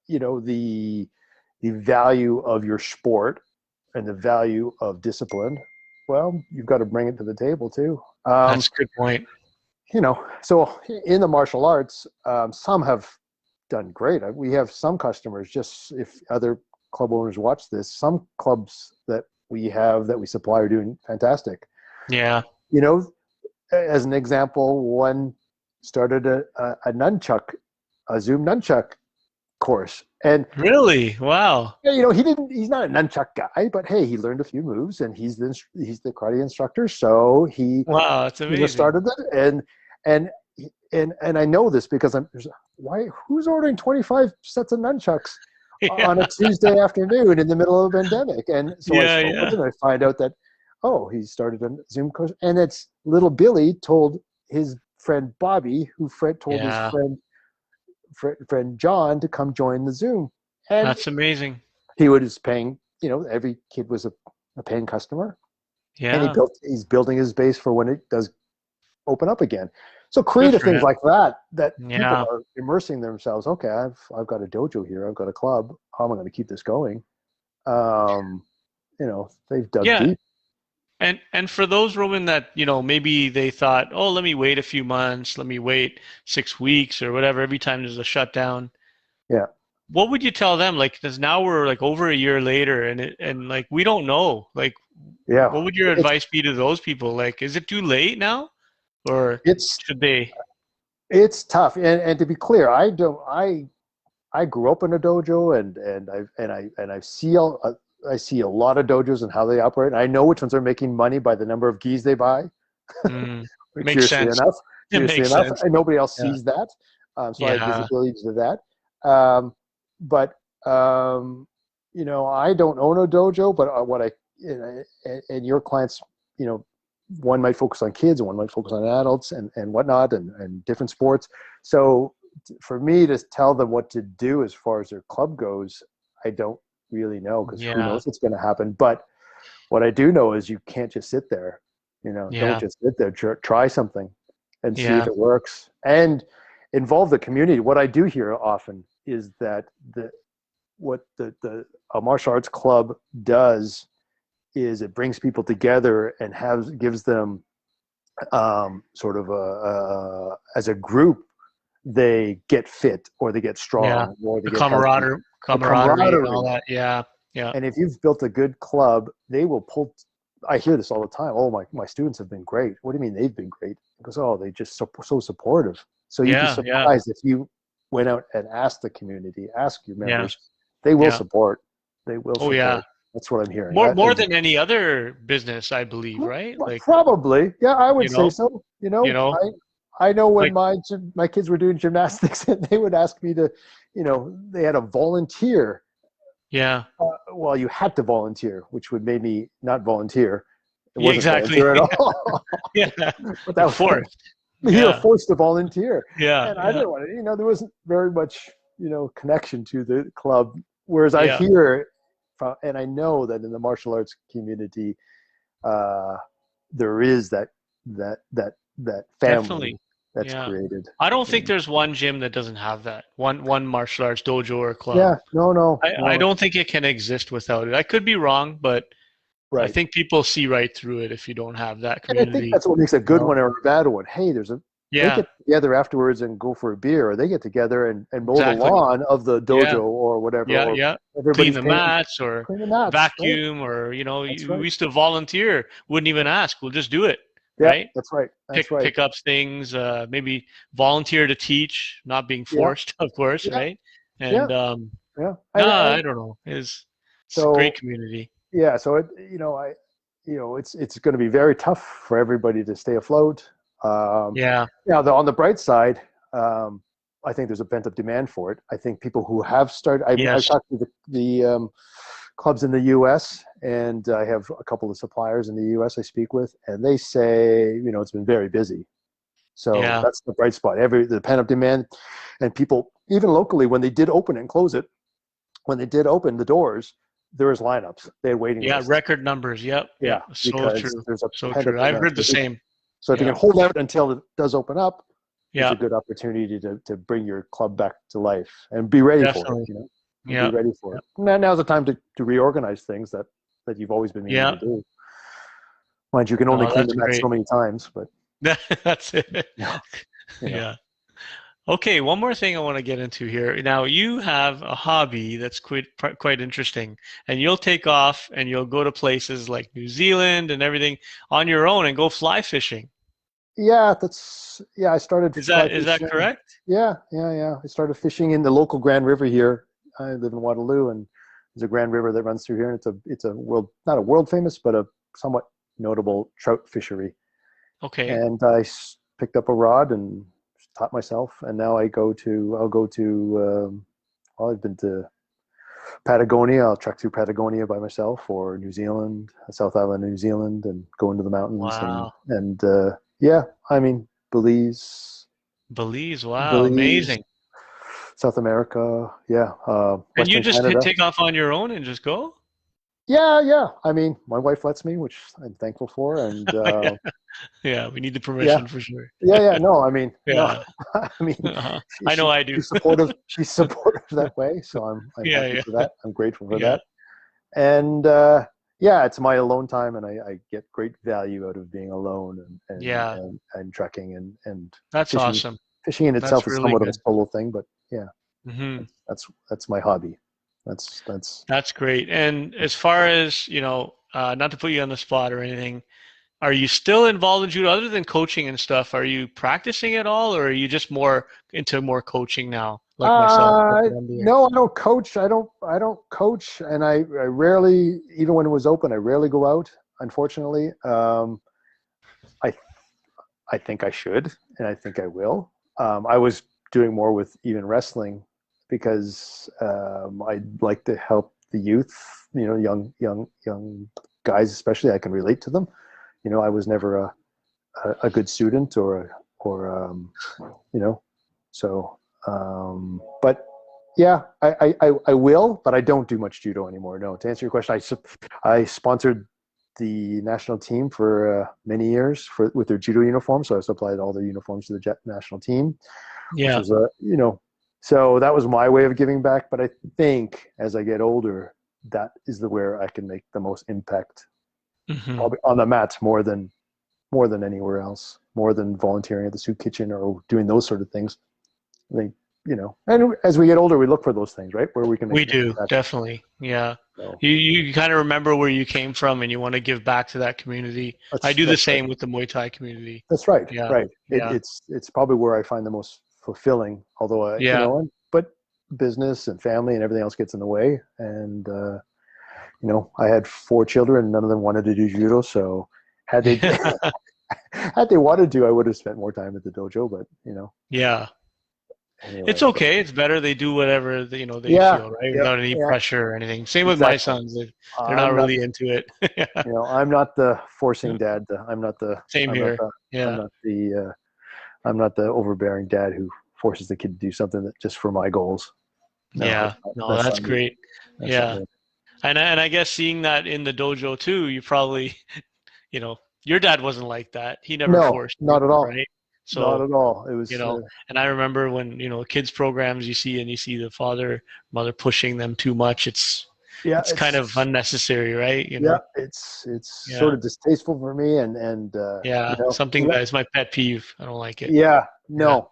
the value of your sport and the value of discipline, well, you've got to bring it to the table too. That's a good point. So in the martial arts, some have done great. We have some customers, just if other club owners watch this, some clubs that we have that we supply are doing fantastic. Yeah. You know, as an example, one started a nunchuck, a Zoom nunchuck course. And Really? Wow. yeah, he's not a nunchuck guy, but hey, he learned a few moves, and he's the karate instructor, so he Wow, that's amazing. started that. And and I know this because who's ordering 25 sets of nunchucks Yeah, on a Tuesday afternoon in the middle of a pandemic? And so I yeah, spoke with yeah, him, and I find out that, oh, he started a Zoom course, and it's little Billy told his friend Bobby, who Fred told his yeah. friend John to come join the Zoom. And That's amazing. he was paying, every kid was a paying customer, and Yeah, he's building his base for when it does open up again. So good creative for things him. like that people Yeah, are immersing themselves. Okay, I've got a dojo here. I've got a club. How am I going to keep this going? Um, they've dug yeah. deep. And for those Roman that, maybe they thought, oh, let me wait a few months, let me wait 6 weeks or whatever, every time there's a shutdown. Yeah, What would you tell them? Like, because now we're like over a year later and like we don't know. Like, yeah. what would your It's advice be to those people? Like, is it too late now? Or it's should they? it's tough. And to be clear, I grew up in a dojo, and I see a lot of dojos and how they operate. And I know which ones are making money by the number of gis they buy. Mm, makes Curiously sense. enough, It curiously makes enough, sense. and nobody else Yeah. sees that. So I have Yeah. visibility to that. But I don't own a dojo, but what and your clients, you know, one might focus on kids and one might focus on adults and whatnot and different sports. So for me to tell them what to do as far as their club goes, I don't really know, because who Yeah. knows what's going to happen. But what I do know is you can't just sit there. Don't Yeah. just sit there. Try something and see if Yeah. it works, and involve the community. What I do hear often is that what the a martial arts club does is it brings people together and gives them sort of as a group, they get fit or they get Yeah. strong or they The get healthy. The camaraderie and all camaraderie. that. Yeah. Yeah. And if you've built a good club, they will pull. I hear this all the time. Oh, my students have been great. What do you mean they've been great? Because, oh, they just so supportive. So you'd be Yeah. Yeah. surprised if you went out and asked the community, ask your Yeah. members, they will Yeah. support. They will Oh yeah. support. That's what I'm hearing. More than any other business, I believe, right? Like, Probably, yeah, I would you say know, so. you know, I know when Like, my kids were doing gymnastics, and they would ask me to, they had a volunteer. yeah. Well, you had to volunteer, which would make me not volunteer. It Yeah, wasn't exactly. volunteer at all. Yeah. But that You're was like, forced. you're Yeah. forced to volunteer. Yeah. And I Yeah. didn't want to, there wasn't very much, connection to the club. Whereas I Yeah. hear and I know that in the martial arts community, uh, there is that family Definitely. that's Yeah. created. I don't think And there's one gym that doesn't have that. One martial arts dojo or club. yeah, no, I no, don't think it can exist without it. I could be wrong, but I right. think people see right through it if you don't have that And I think community. that's what makes a You good know? one or a bad one. Hey, they Yeah, get together afterwards and go for a beer, or they get together and mow the exactly. lawn of the Yeah, dojo or whatever, yeah, or yeah. Clean everybody's the paying mats or clean the mats, right? vacuum or That's we right. used to volunteer. Wouldn't even ask. We'll just do it, Yeah, right? that's right. That's right. Pick up things. Maybe volunteer to teach, not being Yeah, forced, of course, yeah, right? yeah, And yeah. nah, I don't know. It's a great So community. yeah, so it's going to be very tough for everybody to stay afloat. Yeah. Now, on the bright side, I think there's a pent up demand for it. I think people who have started. I've Yes. talked to the clubs in the U.S. and I have a couple of suppliers in the U.S. I speak with, and they say it's been very busy. So Yeah. that's the bright spot. The pent up demand, and people even locally when they did open and close it, when they did open the doors, there was lineups. They had waiting Yeah. lists. Record numbers. Yep. Yeah, Yep. So because true. there's a So pent up true. I've demand. heard the same. So if you Yeah. can hold out until it does open up, it's a Yeah. good opportunity to bring your club back to life and be ready for it. Definitely. And be Yeah. ready for it. Now's the time to reorganize things that you've always been meaning Yeah. to do. Mind you, can only No, clean that's the mat great. so many times, but That's it. you know, you know. Yeah. Okay, one more thing I want to get into here. Now, you have a hobby that's quite interesting, and you'll take off and you'll go to places like New Zealand and everything on your own and go fly fishing. I started fly Is that fishing. correct? Yeah. I started fishing in the local Grand River here. I live in Waterloo, and there's a Grand River that runs through here. And it's a world, not a world famous, but a somewhat notable trout fishery. Okay. And I picked up a rod and taught myself. And now I'll go to well, I've been to Patagonia. I'll trek through Patagonia by myself, or New Zealand, South Island of New Zealand, and go into the mountains Wow. and yeah, I mean Belize. Wow. Belize, Amazing. South America, yeah, And you Western just Canada. take off on your own and just go? Yeah. I mean, my wife lets me, which I'm thankful for, and Yeah. Yeah, we need the yeah, permission for sure. yeah. No, I mean, no, Yeah. I mean, Uh-huh. I know I do. she's supportive. She's supportive that way, so I'm Yeah, happy yeah. for that. I'm grateful for Yeah. that. And yeah, it's my alone time, and I get great value out of being alone Yeah. and trekking and That's fishing. awesome. Fishing in That's itself is really somewhat of a good. solo thing, but yeah, Hmm. that's my hobby. That's That's great. And as far as, not to put you on the spot or anything, are you still involved in judo other than coaching and stuff? Are you practicing at all, or are you just more into more coaching now, like myself? That's what I'm doing. No, I don't coach. I don't coach, and I rarely, even when it was open, I rarely go out. Unfortunately, I I think I should, and I think I will. I was doing more with even wrestling because I'd like to help the youth, young guys especially. I can relate to them. I was never a good student or so. But yeah, I will, but I don't do much judo anymore. No, to answer your question, I sponsored the national team for many years with their judo uniform. So I supplied all their uniforms to the national team, which Yeah. was so that was my way of giving back. But I think as I get older, that is where I can make the most impact, Hmm. probably on the mats more than anywhere else, more than volunteering at the soup kitchen or doing those sort of things. I think, and as we get older, we look for those things, right? Where we can make We an do, impact. definitely. Yeah. So You kind of remember where you came from and you want to give back to that community. I do the that's right. same with the Muay Thai community. That's right. Yeah. Right. Yeah. It's probably where I find the most fulfilling, although Yeah. but business and family and everything else gets in the way. And, I had 4 children, none of them wanted to do judo. So had they, Had they wanted to, I would have spent more time at the dojo, but Yeah. It's anyway. okay. It's better they do whatever they Yeah, feel, right? yeah, Without any yeah, pressure or anything. Same with my exactly. sons. They're not I'm not, really into it. Yeah. I'm not the forcing Yeah. dad. I'm not the, Same I'm not here. the, I'm Yeah. not the, I'm not the overbearing dad who forces the kid to do something that just for my goals. No, Yeah. No, that's that's not me. great. That's not Yeah. me. And I guess seeing that in the dojo too, you probably, your dad wasn't like that. He never No, forced you, not at all. right? Not So, at all. It was, and I remember when, kids programs you see the father, mother pushing them too much. yeah, It's kind of unnecessary, right? yeah, it's sort Yeah. of distasteful for me, and Yeah. Something that is my pet peeve. I don't like it. yeah, Yeah. no,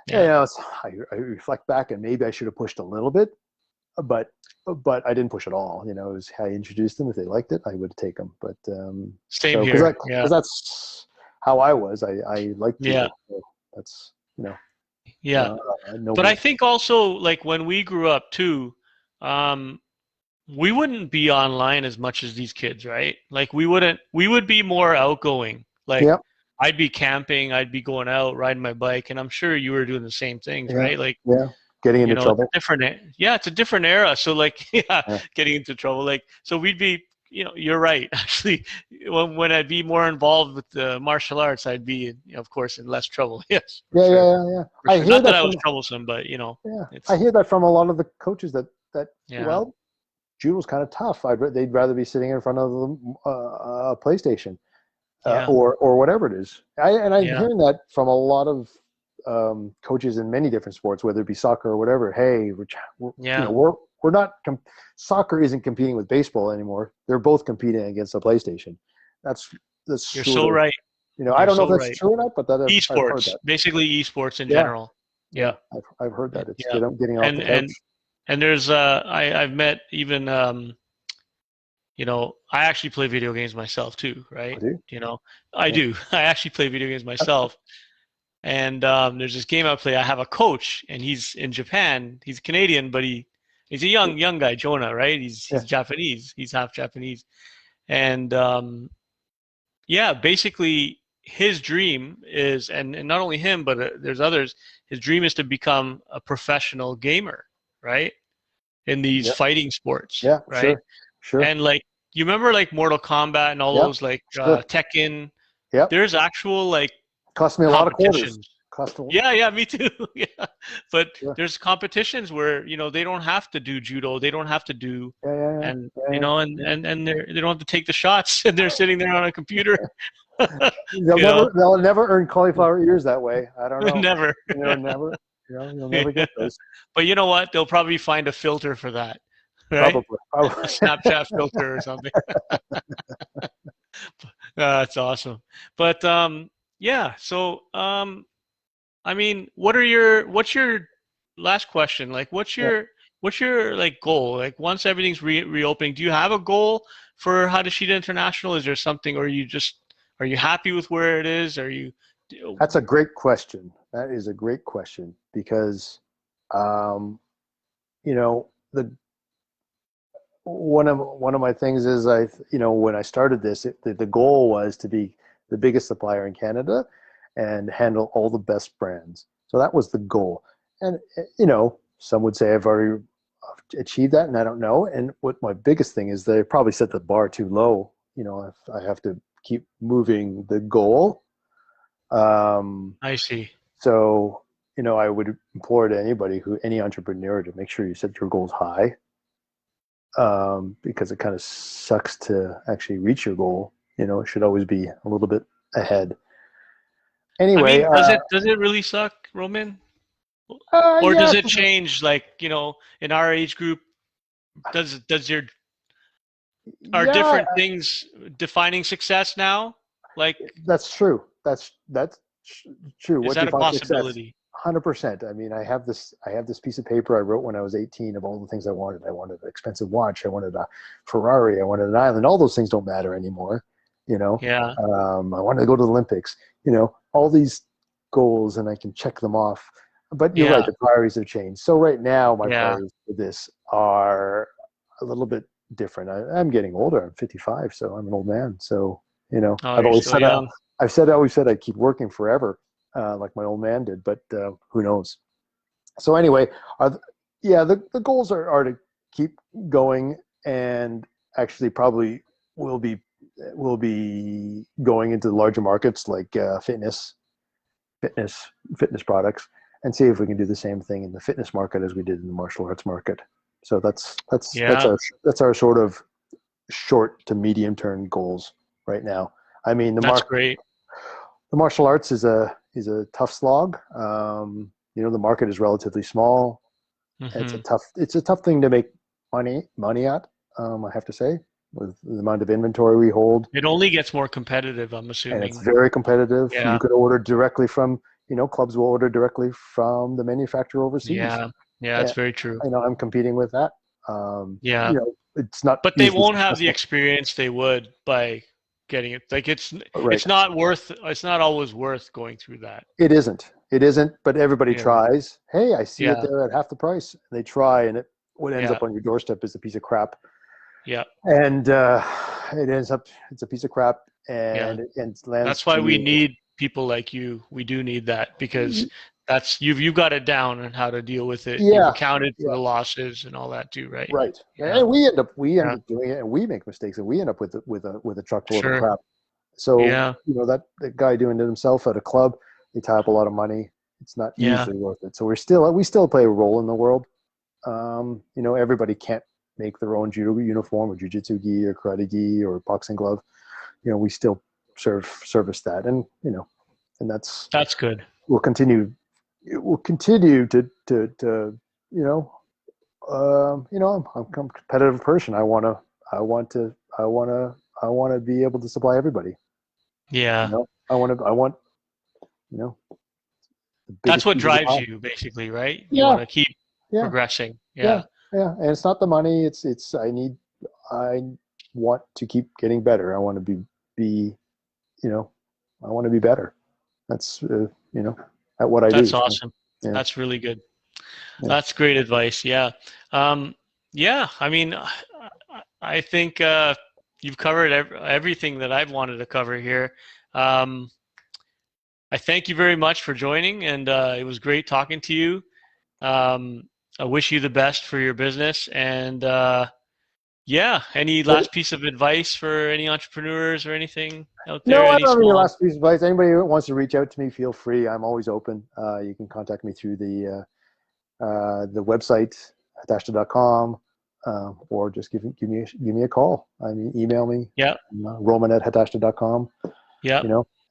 Yeah. I reflect back, and maybe I should have pushed a little bit, but I didn't push at all. It was how I introduced them. If they liked it, I would take them. But Same so here. Yeah. because that's how I was. I like Yeah. judo. So that's Yeah. But I nobody. think also like when we grew up too, um, we wouldn't be online as much as these kids, right? Like we would be more outgoing. Like Yeah, I'd be camping, I'd be going out, riding my bike, and I'm sure you were doing the same things, yeah, right? Like, yeah. Getting into it's a trouble. different, it's a different era. So like, yeah, Yeah, getting into trouble. Like, so we'd be, you're right. Actually, when I'd be more involved with the martial arts, I'd be, of course, in less trouble. Yes, for yeah, sure. yeah, yeah, yeah. For I sure. hear Not that that I from was troublesome, but yeah, I it's, hear that from a lot of the coaches that yeah, well, judo's kind of tough. They'd rather be sitting in front of the PlayStation yeah, or whatever it is. I'm yeah, hearing that from a lot of coaches in many different sports, whether it be soccer or whatever. Hey, yeah. we're not soccer isn't competing with baseball anymore. They're both competing against the PlayStation. That's You're sort so of right. I You're don't know if so that's right. true or not, but I've heard Esports, that. basically esports in Yeah, general. yeah, Yeah, I've heard that. It's yeah. getting off And the couch. and and there's I've met even I actually play video games myself too, I right? do. You know, I Yeah. do. I actually play video games myself. And there's this game I play. I have a coach, and he's in Japan. He's Canadian, but he's a young guy, Jonah, right? He's Yeah. Japanese. He's half Japanese, and yeah, basically his dream is, and not only him, but there's others. His dream is to become a professional gamer, right? In these Yeah. fighting sports, Yeah. right? Sure. Sure. And like you remember like Mortal Kombat and all Yeah. those like Sure. Tekken. Yep. There's actual like Cost me a lot of quarters. competitions. Cost a lot. Yeah, yeah, me too. Yeah. But Sure. there's competitions where, they don't have to do judo, they don't have to do Yeah. Yeah. Yeah. and Yeah. Yeah. Yeah. and they don't have to take the shots and they're sitting there on a computer. They'll you know, never earn cauliflower ears that way. I don't know. never. You'll never, you'll never Yeah. get those. But you know what? They'll probably find a filter for that, right? Probably. A Probably. Snapchat filter or something. That's awesome. But yeah, so I mean, what's your last question? Like Yeah. what's your like goal? Like once everything's reopening, do you have a goal for Hatashita International? Is there something, or are you happy with where it is? Are you That's a great question. That is a great question because, um, the one of my things is when I started this, the goal was to be the biggest supplier in Canada and handle all the best brands. So that was the goal. And some would say I've already achieved that, and I don't know. And what my biggest thing is they probably set the bar too low. I have to keep moving the goal. I see. So I would implore to any entrepreneur to make sure you set your goals high. Because it kind of sucks to actually reach your goal. It should always be a little bit ahead. I Anyway, mean, does it really suck, Roman? Or yeah, does it change like, in our age group, does your are yeah, different things defining success now? Like, that's true. That's true. is What that a defines success? possibility? 100%. I mean, I have this piece of paper I wrote when I was 18 of all the things I wanted. I wanted an expensive watch. I wanted a Ferrari. I wanted an island. All those things don't matter anymore. Yeah, I wanted to go to the Olympics. All these goals, and I can check them off. But you're right. yeah, The priorities have changed. So right now, my yeah. priorities for this are a little bit different. I'm getting older. I'm 55, so I'm an old man. So Oh, I've you're always still set a young. I always said I'd keep working forever, like my old man did, but who knows? So anyway, the goals are to keep going, and actually probably will be going into the larger markets like fitness products, and see if we can do the same thing in the fitness market as we did in the martial arts market. So that's our sort of short to medium term goals right now. I mean, That's great. The martial arts is a tough slog. The market is relatively small. Mm-hmm. It's a tough thing to make money at. I have to say, with the amount of inventory we hold. It only gets more competitive, I'm assuming. And it's very competitive. Yeah. You could order directly from, clubs will order directly from the manufacturer overseas. Yeah, that's very true. I'm competing with that. It's not. But they won't have the experience they would by getting it. Like it's not always worth going through that. It isn't. But everybody tries. Hey, I see it there at half the price. They try, and what ends up on your doorstep is a piece of crap. Yeah. And it's a piece of crap, and it lands. That's why we need people like you. We do need that, because you've got it down on how to deal with it. You've accounted for the losses and all that too, right? Right. Yeah. And we end up doing it, and we make mistakes, and we end up with a truckload of crap. So that guy doing it himself at a club, they tie up a lot of money. It's not usually worth it. So we still play a role in the world. Everybody can't make their own judo uniform or jiu-jitsu gi or karate gi or boxing glove. We still service that, and that's good. We'll continue to I'm a competitive person. I want to be able to supply everybody. Yeah. I want that's what drives you, basically, right? You want to keep progressing. Yeah. And it's not the money. I want to keep getting better. I want to be I want to be better. That's at what I do. That's awesome. Yeah. That's really good. Yeah. That's great advice. Yeah. I mean, I think you've covered everything that I've wanted to cover here. I thank you very much for joining, and it was great talking to you. I wish you the best for your business, and any last piece of advice for any entrepreneurs or anything out there? No, I don't have any last piece of advice. Anybody who wants to reach out to me, feel free. I'm always open. You can contact me through the website, hatashita.com, or just give me a call. I mean, email me. Yeah. Roman@hatashita.com. Yeah.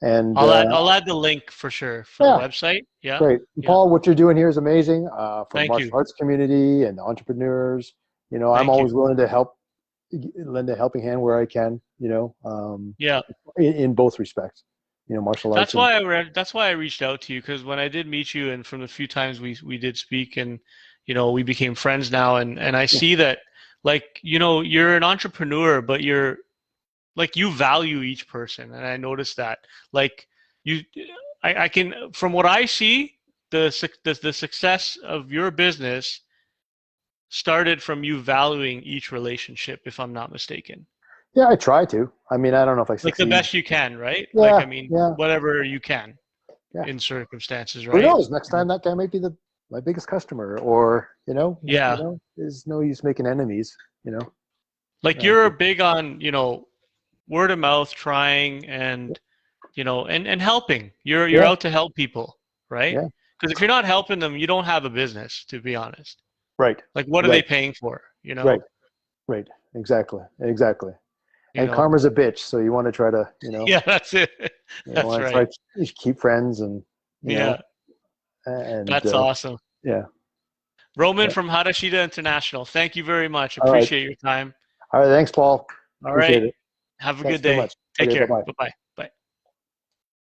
And I'll add the link for sure for the website. Yeah. Great. Paul, what you're doing here is amazing. For the Thank martial you. arts community and the entrepreneurs. I'm always willing to help, lend a helping hand where I can. In both respects. Martial arts. That's why I reached out to you, because when I did meet you, and from the few times we did speak, and we became friends now, and I see that, you're an entrepreneur, but you're you value each person, and I noticed that. I can, from what I see, the success of your business started from you valuing each relationship, if I'm not mistaken. Yeah, I try to. I mean, I don't know if I succeed. The best you can, right? Yeah, whatever you can in circumstances, right? Who knows? Next time that guy might be my biggest customer, or there's no use making enemies. You're big on word of mouth, trying, and and helping. You're out to help people, right? Yeah. Because if you're not helping them, you don't have a business, to be honest. Right. What are they paying for? Right. Exactly. And karma's a bitch, so you want to try to, Yeah, that's it. That's right. Try to keep friends, and and that's awesome. Yeah. Roman from Hatashita International. Thank you very much. Appreciate your time. All right. Thanks, Paul. All Appreciate right. it. Have a Thanks good day. so much. Take care. Bye-bye. Bye-bye.